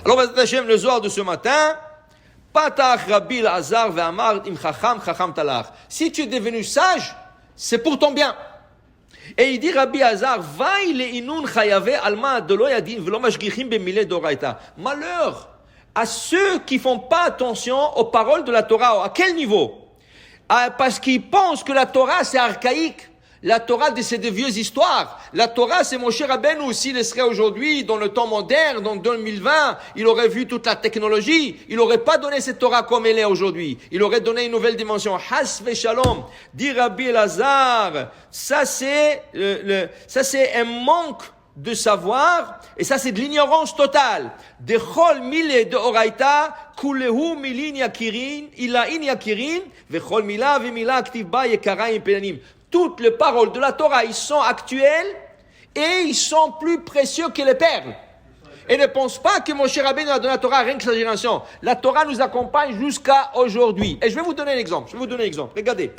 Alors, Hashem, le Zohar de ce matin, Patach Rabbi Lazar ve'amar im chacham chacham talach. Si tu es devenu sage, c'est pour ton bien. Et il dit Rabbi Lazar, Vaï le inun chayave alma delo yadin velo mashgichim bemile doraita. Malheur à ceux qui font pas attention aux paroles de la Torah. À quel niveau? Parce qu'ils pensent que la Torah c'est archaïque. La Torah, c'est des vieilles histoires. La Torah, c'est Moshe Rabbeinu. S'il serait aujourd'hui, dans le temps moderne, dans 2020, il aurait vu toute la technologie. Il n'aurait pas donné cette Torah comme elle est aujourd'hui. Il aurait donné une nouvelle dimension. Has v'shalom. Dit Rabbi Elazar. Ça, c'est un manque de savoir. Et ça, c'est de l'ignorance totale. De chol mile de oraita, kulehu milin yakirin, ila in yakirin, vechol mila v'mila aktiv ba yekaraim penanim. Toutes les paroles de la Torah, ils sont actuelles et ils sont plus précieux que les perles. Et ne pense pas que Moshe Rabbeinu a donné la Torah rien que sa génération. La Torah nous accompagne jusqu'à aujourd'hui. Et je vais vous donner un exemple. Regardez.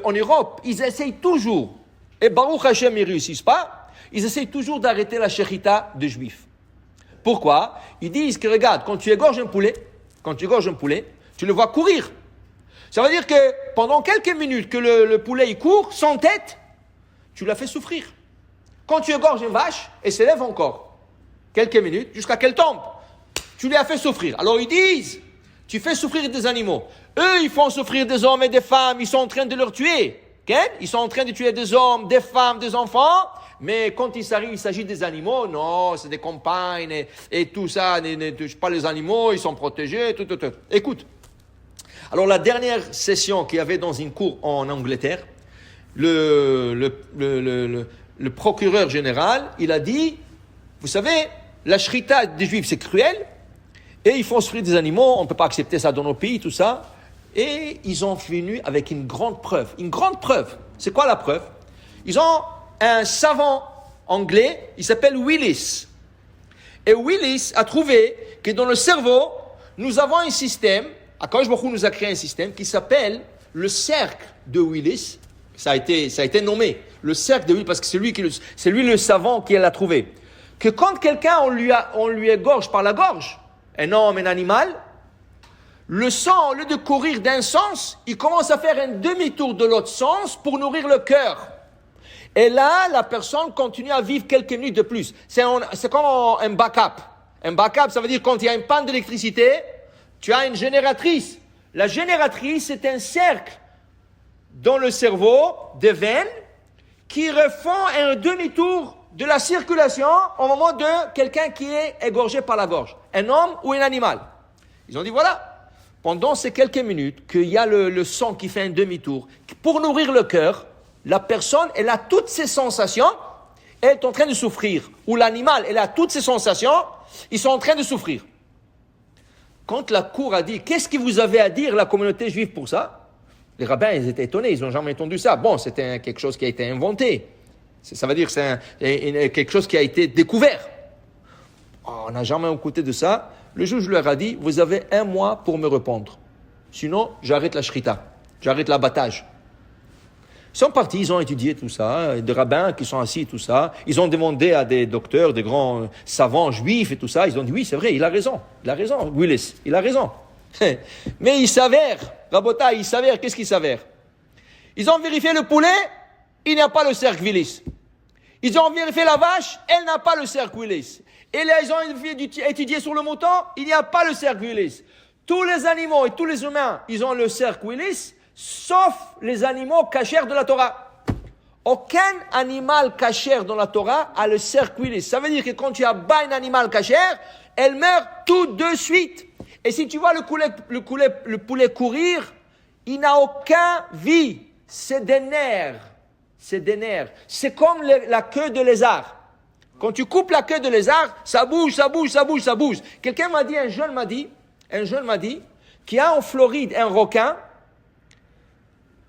En Europe, ils essayent toujours, et Baruch Hashem, ils réussissent pas, ils essayent toujours d'arrêter la shechita de juifs. Pourquoi? Ils disent que regarde, quand tu égorges un poulet, tu le vois courir. Ça veut dire que pendant quelques minutes que le poulet il court, sans tête, tu l'as fait souffrir. Quand tu égorges une vache, elle s'élève encore. Quelques minutes, jusqu'à qu'elle tombe. Tu l'as fait souffrir. Alors ils disent, tu fais souffrir des animaux. Eux, ils font souffrir des hommes et des femmes, ils sont en train de leur tuer. Ils sont en train de tuer des hommes, des femmes, des enfants. Mais quand il s'agit des animaux, non, c'est des compagnes et tout ça, ne touche pas les animaux, ils sont protégés, tout. Écoute. Alors la dernière session qu'il y avait dans une cour en Angleterre, le procureur général, il a dit, vous savez, la shrita des juifs c'est cruel, et ils font souffrir des animaux, on ne peut pas accepter ça dans nos pays, tout ça. Et ils ont venu avec une grande preuve. C'est quoi la preuve? Ils ont un savant anglais, il s'appelle Willis. Et Willis a trouvé que dans le cerveau, nous avons un système. Akadosh Baruch Hu nous a créé un système qui s'appelle le cercle de Willis. Ça a été nommé le cercle de Willis parce que c'est lui le savant qui l'a trouvé. Que quand quelqu'un on lui égorge par la gorge, un homme, un animal, le sang au lieu de courir d'un sens, il commence à faire un demi-tour de l'autre sens pour nourrir le cœur. Et là, la personne continue à vivre quelques minutes de plus. C'est comme un backup. Un backup, ça veut dire quand il y a une panne d'électricité. Tu as une génératrice. La génératrice, c'est un cercle dans le cerveau, des veines, qui refont un demi-tour de la circulation au moment de quelqu'un qui est égorgé par la gorge. Un homme ou un animal. Ils ont dit, voilà, pendant ces quelques minutes qu'il y a le sang qui fait un demi-tour, pour nourrir le cœur, la personne, elle a toutes ses sensations, elle est en train de souffrir. Ou l'animal, elle a toutes ses sensations, ils sont en train de souffrir. Quand la cour a dit, qu'est-ce que vous avez à dire, la communauté juive, pour ça? Les rabbins, ils étaient étonnés, ils n'ont jamais entendu ça. Bon, c'était quelque chose qui a été inventé. Ça veut dire que c'est quelque chose qui a été découvert. On n'a jamais écouté de ça. Le juge leur a dit, vous avez 1 mois pour me répondre. Sinon, j'arrête la shrita, j'arrête l'abattage. Ils sont partis, ils ont étudié tout ça, des rabbins qui sont assis, tout ça. Ils ont demandé à des docteurs, des grands savants juifs et tout ça. Ils ont dit, oui, c'est vrai, il a raison, Willis, il a raison. Mais il s'avère, Rabota, qu'est-ce qu'il s'avère? Ils ont vérifié le poulet, il n'y a pas le cercle Willis. Ils ont vérifié la vache, elle n'a pas le cercle Willis. Et là, ils ont étudié sur le mouton, il n'y a pas le cercle Willis. Tous les animaux et tous les humains, ils ont le cercle Willis, sauf les animaux cachers de la Torah. Aucun animal cacher dans la Torah a le cercle Willis. Ça veut dire que quand tu abats un animal cacher, elle meurt tout de suite. Et si tu vois le poulet courir, il n'a aucun vie. C'est des nerfs. C'est comme la queue de lézard. Quand tu coupes la queue de lézard, ça bouge. Quelqu'un m'a dit, un jeune m'a dit, qu'il y a en Floride un requin.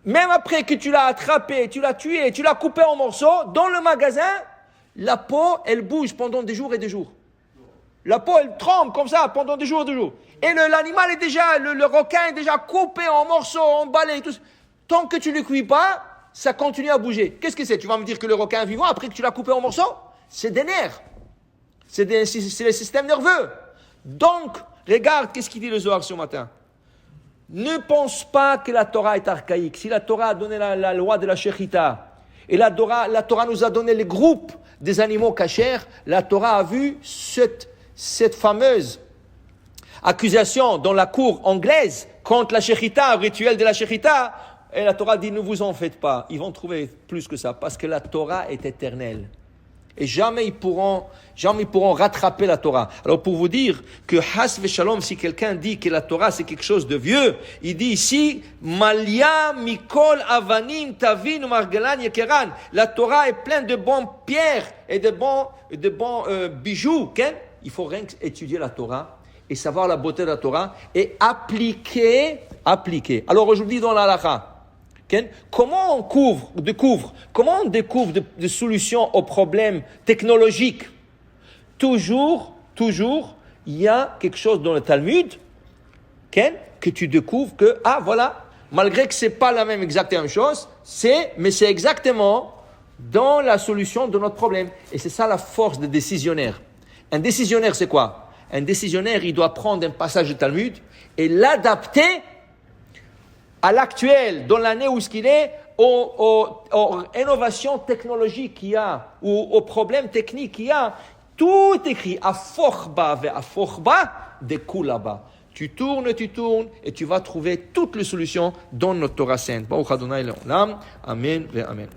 Même après que tu l'as attrapé, tu l'as tué, tu l'as coupé en morceaux, dans le magasin, la peau, elle bouge pendant des jours et des jours. La peau, elle tremble comme ça pendant des jours et des jours. Et l'animal est déjà, le requin est déjà coupé en morceaux, emballé, tout ça. Tant que tu ne le cuis pas, ça continue à bouger. Qu'est-ce que c'est? Tu vas me dire que le requin est vivant après que tu l'as coupé en morceaux? C'est des nerfs. C'est le système nerveux. Donc, regarde, qu'est-ce qu'il dit le Zohar ce matin? Ne pense pas que la Torah est archaïque. Si la Torah a donné la loi de la Shechita, et la Torah nous a donné les groupes des animaux cachers, la Torah a vu cette fameuse accusation dans la cour anglaise contre la Shechita, le rituel de la Shechita, et la Torah dit, ne vous en faites pas. Ils vont trouver plus que ça, parce que la Torah est éternelle. Et jamais ils pourront rattraper la Torah. Alors pour vous dire que Has Veshalom, si quelqu'un dit que la Torah c'est quelque chose de vieux, il dit ici, Malia Mikol Avanim Tavin Margalan Yekeran. La Torah est pleine de bonnes pierres et de bons bijoux. Il faut rien étudier la Torah et savoir la beauté de la Torah et appliquer. Alors aujourd'hui dans la halakha, comment on découvre des solutions aux problèmes technologiques? Toujours, il y a quelque chose dans le Talmud que tu découvres que, voilà, malgré que ce n'est pas la même chose, mais c'est exactement dans la solution de notre problème. Et c'est ça la force des décisionnaires. Un décisionnaire, c'est quoi? Un décisionnaire, il doit prendre un passage du Talmud et l'adapter à l'actuel, dans l'année où ce qu'il est, aux innovations technologiques qu'il y a, ou aux problèmes techniques qu'il y a, tout écrit à forba des coups là-bas. Tu tournes et tu vas trouver toutes les solutions dans notre Torah sainte. Baruch Adonai Le'olam. Amen ve Amen.